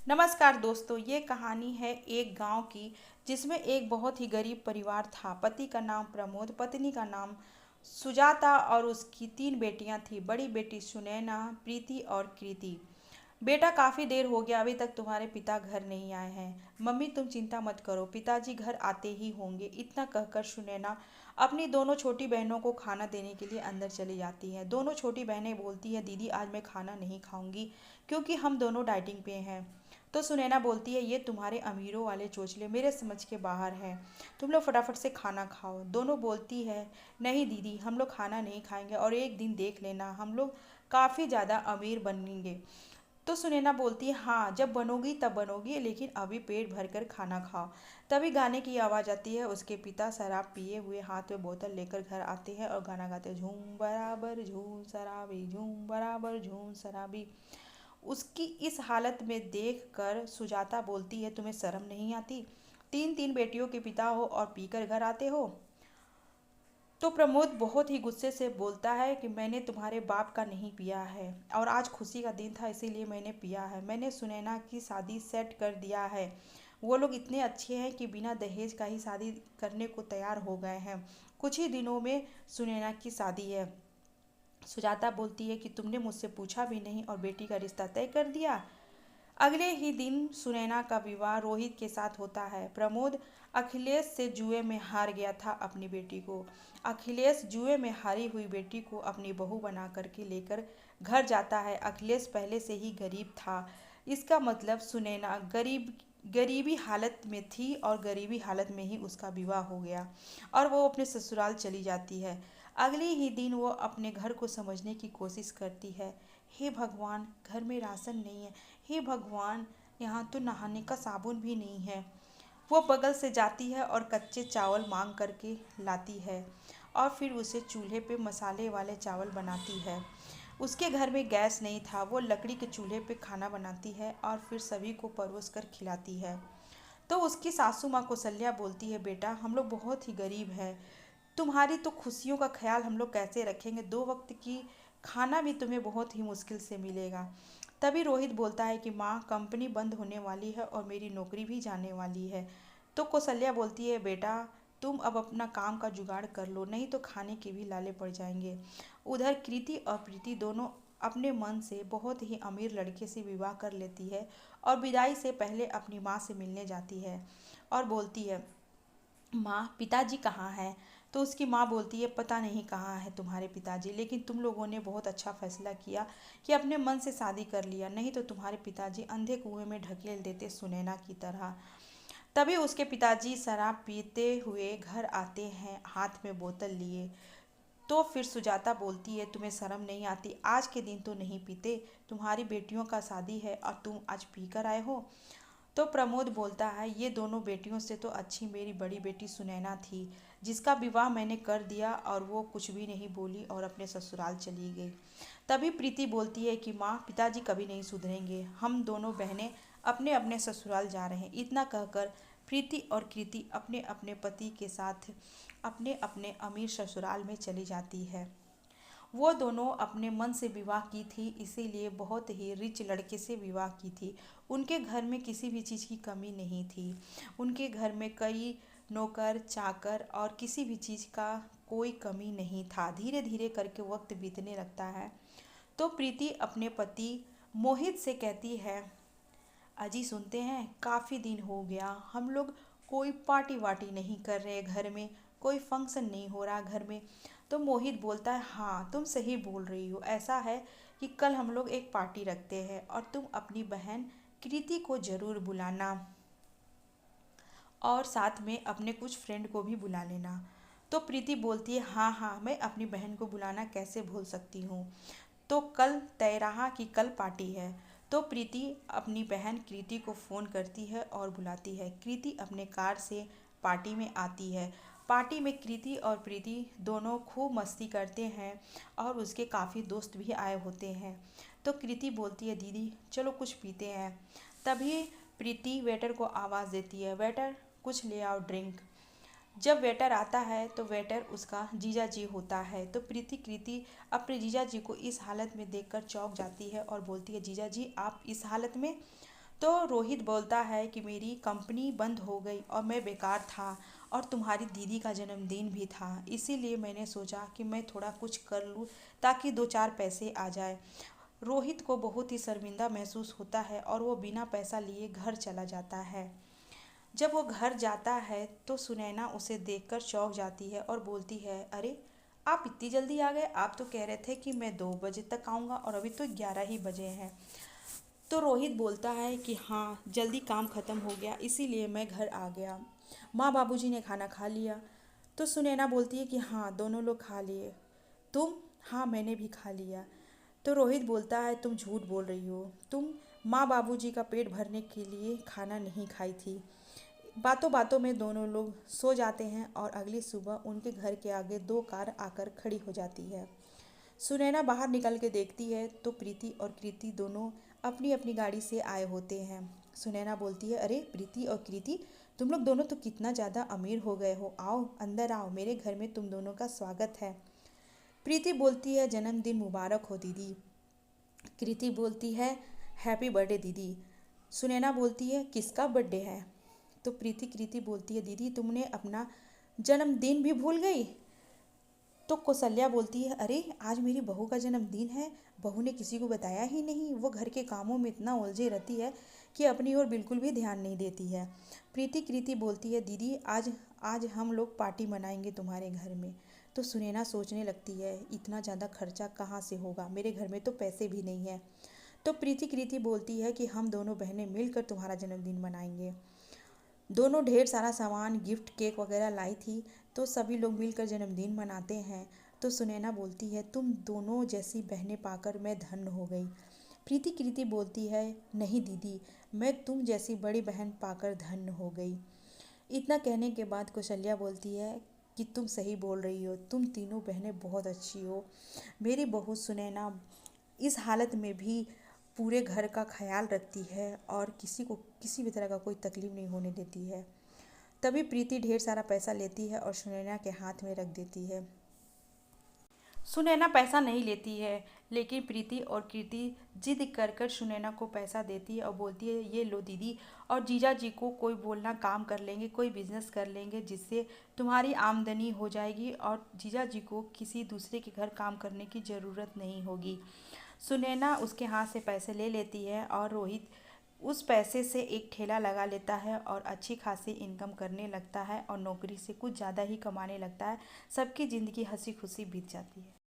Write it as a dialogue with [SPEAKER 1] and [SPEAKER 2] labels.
[SPEAKER 1] नमस्कार दोस्तों, ये कहानी है एक गांव की जिसमें एक बहुत ही गरीब परिवार था। पति का नाम प्रमोद, पत्नी का नाम सुजाता और उसकी तीन बेटियां थीं। बड़ी बेटी सुनैना, प्रीति और कृति। बेटा, काफ़ी देर हो गया, अभी तक तुम्हारे पिता घर नहीं आए हैं। मम्मी तुम चिंता मत करो, पिताजी घर आते ही होंगे। इतना कहकर सुनैना अपनी दोनों छोटी बहनों को खाना देने के लिए अंदर चली जाती है। दोनों छोटी बहनें बोलती है, दीदी आज मैं खाना नहीं खाऊंगी क्योंकि हम दोनों डाइटिंग पे हैं। तो सुनैना बोलती है, ये तुम्हारे अमीरों वाले चोचले मेरे समझ के बाहर हैं। तुम लोग फटाफट से खाना खाओ। दोनों बोलती है, नहीं दीदी, हम लोग खाना नहीं खाएंगे और एक दिन देख लेना, हम लोग काफ़ी ज़्यादा अमीर बनेंगे। तो सुनैना बोलती है, हाँ जब बनोगी तब बनोगी, लेकिन अभी पेट भर कर खाना खाओ। तभी गाने की आवाज़ आती है। उसके पिता शराब पिए हुए हाथ में बोतल लेकर घर आते हैं और गाना गाते हैं, झूम बराबर झूम शराबी, झूम बराबर झूम शराबी। उसकी इस हालत में देखकर सुजाता बोलती है, तुम्हें शर्म नहीं आती? तीन तीन बेटियों के पिता हो और पीकर घर आते हो। तो प्रमोद बहुत ही गुस्से से बोलता है कि मैंने तुम्हारे बाप का नहीं पिया है और आज खुशी का दिन था इसीलिए मैंने पिया है। मैंने सुनैना की शादी सेट कर दिया है। वो लोग इतने अच्छे हैं कि बिना दहेज का ही शादी करने को तैयार हो गए हैं। कुछ ही दिनों में सुनैना की शादी है। सुजाता बोलती है कि तुमने मुझसे पूछा भी नहीं और बेटी का रिश्ता तय कर दिया। अगले ही दिन सुनैना का विवाह रोहित के साथ होता है। प्रमोद अखिलेश से जुए में हार गया था अपनी बेटी को। अखिलेश जुए में हारी हुई बेटी को अपनी बहू बना करके लेकर घर जाता है। अखिलेश पहले से ही गरीब था। इसका मतलब सुनैना गरीबी हालत में थी और गरीबी हालत में ही उसका विवाह हो गया और वो अपने ससुराल चली जाती है। अगले ही दिन वो अपने घर को समझने की कोशिश करती है। हे भगवान, घर में राशन नहीं है। हे भगवान, यहाँ तो नहाने का साबुन भी नहीं है। वो बगल से जाती है और कच्चे चावल मांग करके लाती है और फिर उसे चूल्हे पे मसाले वाले चावल बनाती है। उसके घर में गैस नहीं था। वो लकड़ी के चूल्हे पे खाना बनाती है और फिर सभी को परोस कर खिलाती है। तो उसकी सासू माँ कौशल्या बोलती है, बेटा हम लोग बहुत ही गरीब हैं। तुम्हारी तो खुशियों का ख्याल हम लोग कैसे रखेंगे? दो वक्त की खाना भी तुम्हें बहुत ही मुश्किल से मिलेगा। तभी रोहित बोलता है कि माँ, कंपनी बंद होने वाली है और मेरी नौकरी भी जाने वाली है। तो कौशल्या बोलती है, बेटा तुम अब अपना काम का जुगाड़ कर लो, नहीं तो खाने के भी लाले पड़ जाएंगे। उधर कृति और प्रीति दोनों अपने मन से बहुत ही अमीर लड़के से विवाह कर लेती है और विदाई से पहले अपनी माँ से मिलने जाती है और बोलती है, माँ पिताजी कहाँ हैं? तो उसकी माँ बोलती है, पता नहीं कहाँ है तुम्हारे पिताजी, लेकिन तुम लोगों ने बहुत अच्छा फैसला किया कि अपने मन से शादी कर लिया, नहीं तो तुम्हारे पिताजी अंधे कुएं में ढकेल देते सुनैना की तरह। तभी उसके पिताजी शराब पीते हुए घर आते हैं हाथ में बोतल लिए। तो फिर सुजाता बोलती है, तुम्हें शर्म नहीं आती? आज के दिन तो नहीं पीते, तुम्हारी बेटियों का शादी है और तुम आज पी कर आए हो। तो प्रमोद बोलता है, ये दोनों बेटियों से तो अच्छी मेरी बड़ी बेटी सुनैना थी, जिसका विवाह मैंने कर दिया और वो कुछ भी नहीं बोली और अपने ससुराल चली गई। तभी प्रीति बोलती है कि माँ, पिताजी कभी नहीं सुधरेंगे, हम दोनों बहनें अपने अपने ससुराल जा रहे हैं। इतना कहकर प्रीति और कृति अपने अपने पति के साथ अपने अपने अमीर ससुराल में चली जाती है। वो दोनों अपने मन से विवाह की थी, इसीलिए बहुत ही रिच लड़के से विवाह की थी। उनके घर में किसी भी चीज़ की कमी नहीं थी। उनके घर में कई नौकर चाकर और किसी भी चीज़ का कोई कमी नहीं था। धीरे धीरे करके वक्त बीतने लगता है। तो प्रीति अपने पति मोहित से कहती है, अजी सुनते हैं, काफ़ी दिन हो गया हम लोग कोई पार्टी वार्टी नहीं कर रहे घर में, कोई फंक्शन नहीं हो रहा घर में। तो मोहित बोलता है, हाँ तुम सही बोल रही हो, ऐसा है कि कल हम लोग एक पार्टी रखते हैं और तुम अपनी बहन कृति को ज़रूर बुलाना और साथ में अपने कुछ फ्रेंड को भी बुला लेना। तो प्रीति बोलती है, हाँ हाँ, मैं अपनी बहन को बुलाना कैसे भूल सकती हूँ। तो कल तय रहा कि कल पार्टी है। तो प्रीति अपनी बहन कृति को फ़ोन करती है और बुलाती है। कृति अपने कार से पार्टी में आती है। पार्टी में कृति और प्रीति दोनों खूब मस्ती करते हैं और उसके काफ़ी दोस्त भी आए होते हैं। तो कृति बोलती है, दीदी चलो कुछ पीते हैं। तभी प्रीति वेटर को आवाज़ देती है, वेटर कुछ ले आओ ड्रिंक। जब वेटर आता है तो वेटर उसका जीजा जी होता है। तो प्रीति कृति अपने जीजा जी को इस हालत में देखकर चौंक जाती है और बोलती है, जीजा जी आप इस हालत में? तो रोहित बोलता है कि मेरी कंपनी बंद हो गई और मैं बेकार था और तुम्हारी दीदी का जन्मदिन भी था, इसीलिए मैंने सोचा कि मैं थोड़ा कुछ कर लूँ ताकि दो चार पैसे आ जाए। रोहित को बहुत ही शर्मिंदा महसूस होता है और वो बिना पैसा लिए घर चला जाता है। जब वो घर जाता है तो सुनैना उसे देखकर चौंक जाती है और बोलती है, अरे आप इतनी जल्दी आ गए, आप तो कह रहे थे कि मैं 2 बजे तक आऊँगा और अभी तो 11 ही बजे हैं। तो रोहित बोलता है कि हाँ, जल्दी काम ख़त्म हो गया इसीलिए मैं घर आ गया। माँ बाबूजी ने खाना खा लिया। तो सुनैना बोलती है कि हाँ, दोनों लोग खा लिए। तुम? हाँ, मैंने भी खा लिया। तो रोहित बोलता है, तुम झूठ बोल रही हो, तुम माँ बाबूजी का पेट भरने के लिए खाना नहीं खाई थी। बातों बातों में दोनों लोग सो जाते हैं और अगली सुबह उनके घर के आगे दो कार आकर खड़ी हो जाती है। सुनैना बाहर निकल के देखती है तो प्रीति और कृति दोनों अपनी अपनी गाड़ी से आए होते हैं। सुनैना बोलती है, अरे प्रीति और कृति, तुम लोग दोनों तो कितना ज़्यादा अमीर हो गए हो, आओ अंदर आओ, मेरे घर में तुम दोनों का स्वागत है। प्रीति बोलती है, जन्मदिन मुबारक हो दीदी। कृति बोलती है, हैप्पी बर्थडे दीदी। सुनैना बोलती है, किसका बर्थडे है? तो प्रीति कृति बोलती है, दीदी तुमने अपना जन्मदिन भी भूल गई। तो कौशल्या बोलती है, अरे आज मेरी बहू का जन्मदिन है, बहू ने किसी को बताया ही नहीं, वो घर के कामों में इतना उलझी रहती है कि अपनी ओर बिल्कुल भी ध्यान नहीं देती है। प्रीति कृति बोलती है, दीदी आज आज हम लोग पार्टी मनाएंगे तुम्हारे घर में। तो सुनैना सोचने लगती है, इतना ज़्यादा खर्चा कहाँ से होगा, मेरे घर में तो पैसे भी नहीं है। तो प्रीति कृति बोलती है कि हम दोनों बहनें मिलकर तुम्हारा जन्मदिन मनाएंगे। दोनों ढेर सारा सामान, गिफ्ट, केक वगैरह लाई थी, तो सभी लोग मिलकर जन्मदिन मनाते हैं। तो सुनैना बोलती है, तुम दोनों जैसी बहनें पाकर मैं धन्य हो गई। प्रीति कृति बोलती है, नहीं दीदी, मैं तुम जैसी बड़ी बहन पाकर धन्य हो गई। इतना कहने के बाद कौशल्या बोलती है कि तुम सही बोल रही हो, तुम तीनों बहनें बहुत अच्छी हो। मेरी बहू सुनैना इस हालत में भी पूरे घर का ख्याल रखती है और किसी को किसी भी तरह का कोई तकलीफ नहीं होने देती है। तभी प्रीति ढेर सारा पैसा लेती है और सुनैना के हाथ में रख देती है। सुनैना पैसा नहीं लेती है, लेकिन प्रीति और कृति जिद कर कर सुनैना को पैसा देती है और बोलती है, ये लो दीदी, और जीजा जी को कोई बोलना काम कर लेंगे, कोई बिजनेस कर लेंगे जिससे तुम्हारी आमदनी हो जाएगी और जीजा जी को किसी दूसरे के घर काम करने की ज़रूरत नहीं होगी। सुनैना उसके हाथ से पैसे ले लेती है और रोहित उस पैसे से एक ठेला लगा लेता है और अच्छी खासी इनकम करने लगता है और नौकरी से कुछ ज़्यादा ही कमाने लगता है। सबकी ज़िंदगी हंसी खुशी बीत जाती है।